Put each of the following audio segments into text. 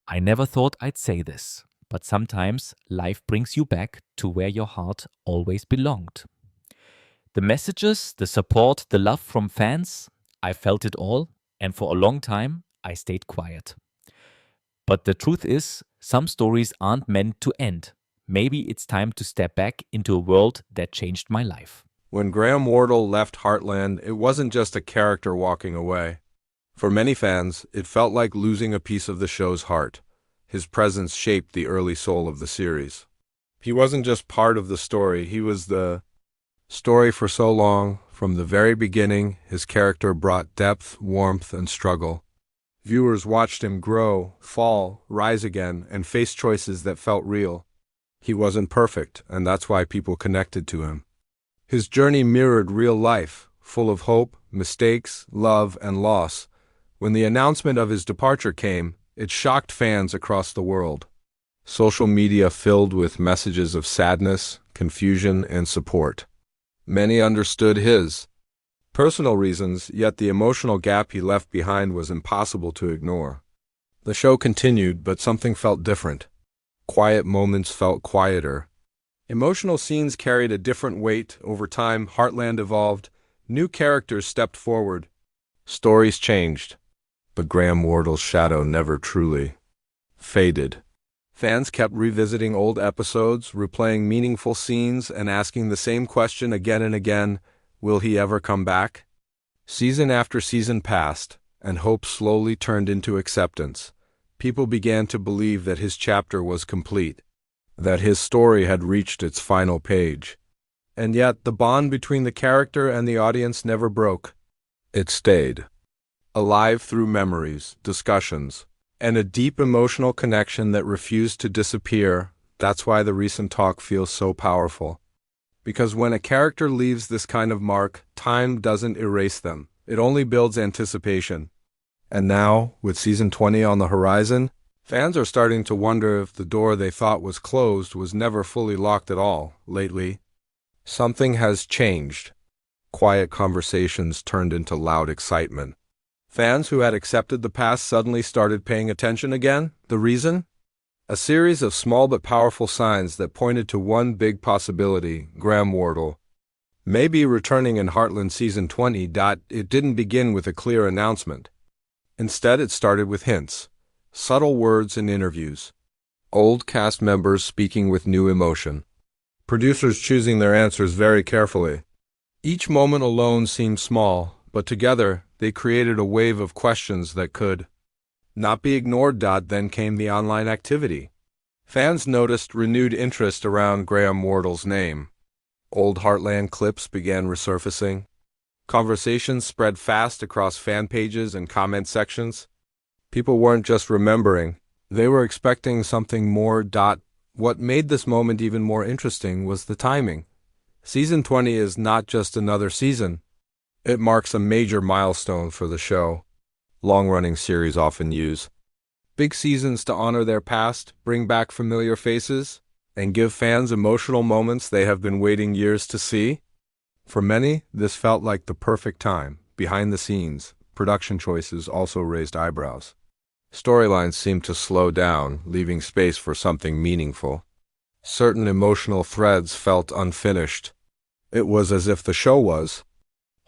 I never thought I'd say this, but sometimes life brings you back to where your heart always belonged. The messages, the support, the love from fans, I felt it all, and for a long time, I stayed quiet. But the truth is, some stories aren't meant to end. Maybe it's time to step back into a world that changed my life. When Graham Wardle left Heartland, it wasn't just a character walking away. For many fans, it felt like losing a piece of the show's heart. His presence shaped the early soul of the series. He wasn't just part of the story, he was the story for so long. From the very beginning, his character brought depth, warmth, and struggle. Viewers watched him grow, fall, rise again, and face choices that felt real. He wasn't perfect, and that's why people connected to him. His journey mirrored real life, full of hope, mistakes, love, and loss. When the announcement of his departure came, it shocked fans across the world. Social media filled with messages of sadness, confusion, and support. Many understood his personal reasons, yet the emotional gap he left behind was impossible to ignore. The show continued, but something felt different. Quiet moments felt quieter. Emotional scenes carried a different weight. Over time, Heartland evolved. New characters stepped forward. Stories changed. But Graham Wardle's shadow never truly faded. Fans kept revisiting old episodes, replaying meaningful scenes, and asking the same question again and again: will he ever come back? Season after season passed, and hope slowly turned into acceptance. People began to believe that his chapter was complete, that his story had reached its final page. And yet, the bond between the character and the audience never broke. It stayed, alive through memories, discussions, and a deep emotional connection that refused to disappear. That's why the recent talk feels so powerful. Because when a character leaves this kind of mark, time doesn't erase them. It only builds anticipation. And now, with season 20 on the horizon, fans are starting to wonder if the door they thought was closed was never fully locked at all. Lately, something has changed. Quiet conversations turned into loud excitement. Fans who had accepted the past suddenly started paying attention again. The reason? A series of small but powerful signs that pointed to one big possibility: Graham Wardle may be returning in Heartland Season 20. It didn't begin with a clear announcement. Instead, it started with hints, subtle words in interviews, old cast members speaking with new emotion, producers choosing their answers very carefully. Each moment alone seemed small, but together they created a wave of questions that could not be ignored. Then came the online activity. Fans noticed renewed interest around Graham Wardle's name. Old Heartland clips began resurfacing. Conversations spread fast across fan pages and comment sections. People weren't just remembering, they were expecting something more. What made this moment even more interesting was the timing. Season 20 is not just another season. It marks a major milestone for the show. Long-running series often use big seasons to honor their past, bring back familiar faces, and give fans emotional moments they have been waiting years to see. For many, this felt like the perfect time. Behind the scenes, production choices also raised eyebrows. Storylines seemed to slow down, leaving space for something meaningful. Certain emotional threads felt unfinished. It was as if the show was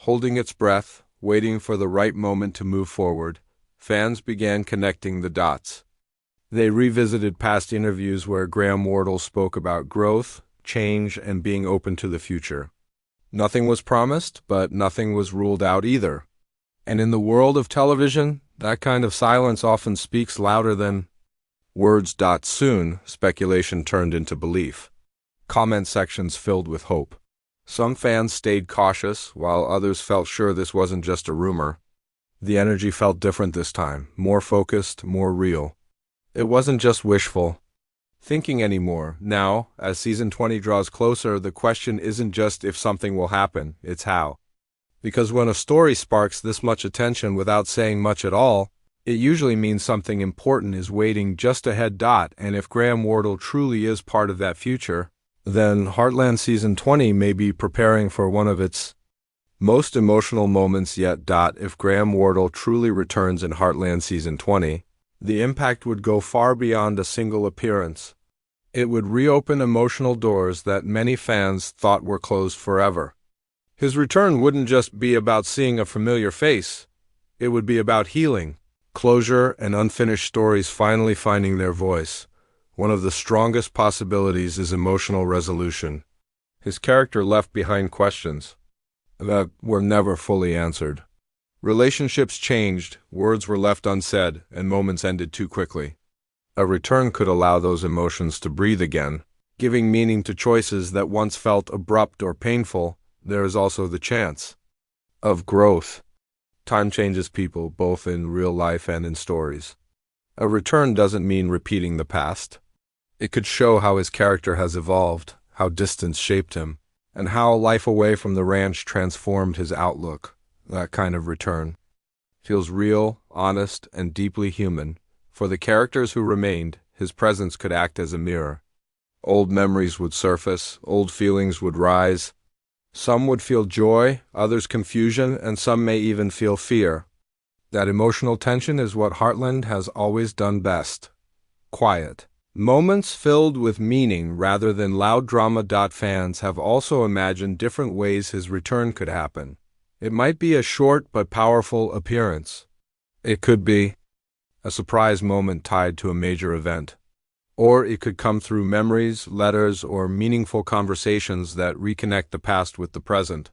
holding its breath, waiting for the right moment to move forward. Fans began connecting the dots. They revisited past interviews where Graham Wardle spoke about growth, change, and being open to the future. Nothing was promised, but nothing was ruled out either. And in the world of television, that kind of silence often speaks louder than words. Soon, speculation turned into belief. Comment sections filled with hope. Some fans stayed cautious, while others felt sure this wasn't just a rumor. The energy felt different this time, more focused, more real. It wasn't just wishful thinking anymore. Now, as season 20 draws closer, the question isn't just if something will happen, it's how. Because when a story sparks this much attention without saying much at all, it usually means something important is waiting just ahead. And if Graham Wardle truly is part of that future, then Heartland Season 20 may be preparing for one of its most emotional moments yet. If Graham Wardle truly returns in Heartland Season 20, The impact would go far beyond a single appearance. It would reopen emotional doors that many fans thought were closed forever. His return wouldn't just be about seeing a familiar face. It would be about healing, closure, and unfinished stories finally finding their voice. One of the strongest possibilities is emotional resolution. His character left behind questions that were never fully answered. Relationships changed, words were left unsaid, and moments ended too quickly. A return could allow those emotions to breathe again, giving meaning to choices that once felt abrupt or painful. There is also the chance of growth. Time changes people, both in real life and in stories. A return doesn't mean repeating the past. It could show how his character has evolved, how distance shaped him, and how life away from the ranch transformed his outlook. That kind of return feels real, honest, and deeply human. For the characters who remained, his presence could act as a mirror. Old memories would surface, old feelings would rise. Some would feel joy, others confusion, and some may even feel fear. That emotional tension is what Heartland has always done best. Quiet. Moments filled with meaning rather than loud drama. Fans have also imagined different ways his return could happen. It might be a short but powerful appearance. It could be a surprise moment tied to a major event. Or it could come through memories, letters, or meaningful conversations that reconnect the past with the present.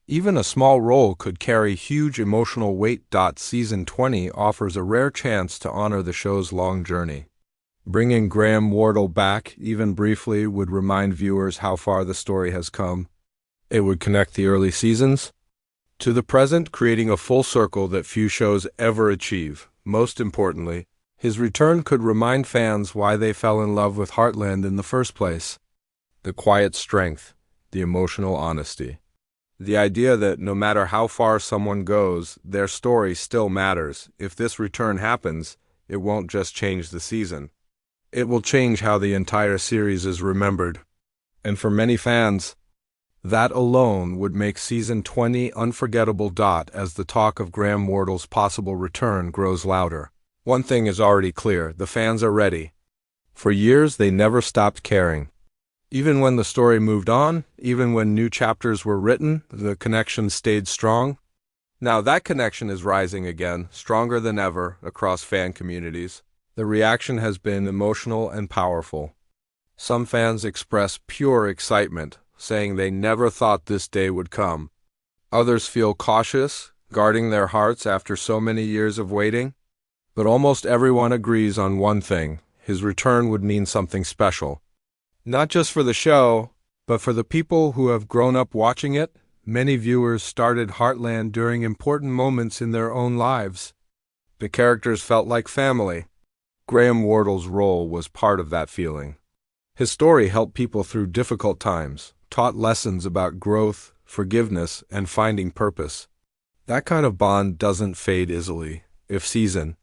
Even a small role could carry huge emotional weight. Season 20 offers a rare chance to honor the show's long journey. Bringing Graham Wardle back, even briefly, would remind viewers how far the story has come. It would connect the early seasons to the present, creating a full circle that few shows ever achieve. Most importantly, his return could remind fans why they fell in love with Heartland in the first place. The quiet strength, the emotional honesty. The idea that no matter how far someone goes, their story still matters. If this return happens, it won't just change the season. It will change how the entire series is remembered. And for many fans, that alone would make Season 20 unforgettable. As the talk of Graham Wardle's possible return grows louder, one thing is already clear: the fans are ready. For years, they never stopped caring. Even when the story moved on, even when new chapters were written, the connection stayed strong. Now that connection is rising again, stronger than ever, across fan communities. The reaction has been emotional and powerful. Some fans express pure excitement, saying they never thought this day would come. Others feel cautious, guarding their hearts after so many years of waiting. But almost everyone agrees on one thing: his return would mean something special. Not just for the show, but for the people who have grown up watching it. Many viewers started Heartland during important moments in their own lives. The characters felt like family. Graham Wardle's role was part of that feeling. His story helped people through difficult times, taught lessons about growth, forgiveness, and finding purpose. That kind of bond doesn't fade easily. If Season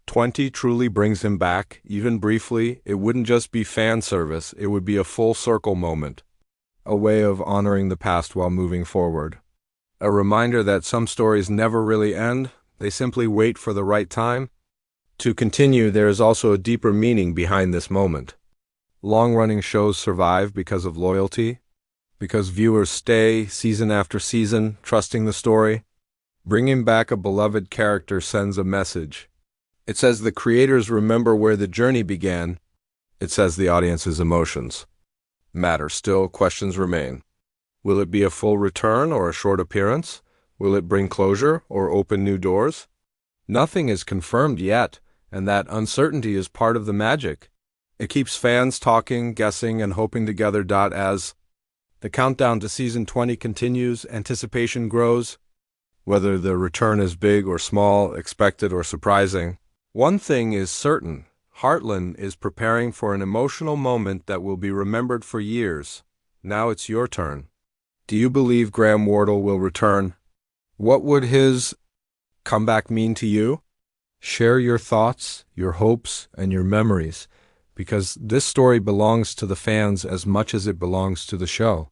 20 truly brings him back, even briefly, it wouldn't just be fan service, it would be a full circle moment. A way of honoring the past while moving forward. A reminder that some stories never really end, they simply wait for the right time to continue. There is also a deeper meaning behind this moment. Long-running shows survive because of loyalty, because viewers stay season after season, trusting the story. Bringing back a beloved character sends a message. It says the creators remember where the journey began. It says the audience's emotions matter. Still, questions remain. Will it be a full return or a short appearance? Will it bring closure or open new doors? Nothing is confirmed yet, and that uncertainty is part of the magic. It keeps fans talking, guessing, and hoping together. As the countdown to Season 20 continues, anticipation grows. Whether the return is big or small, expected or surprising, one thing is certain: Heartland is preparing for an emotional moment that will be remembered for years. Now it's your turn. Do you believe Graham Wardle will return? What would his comeback mean to you? Share your thoughts, your hopes, and your memories, because this story belongs to the fans as much as it belongs to the show.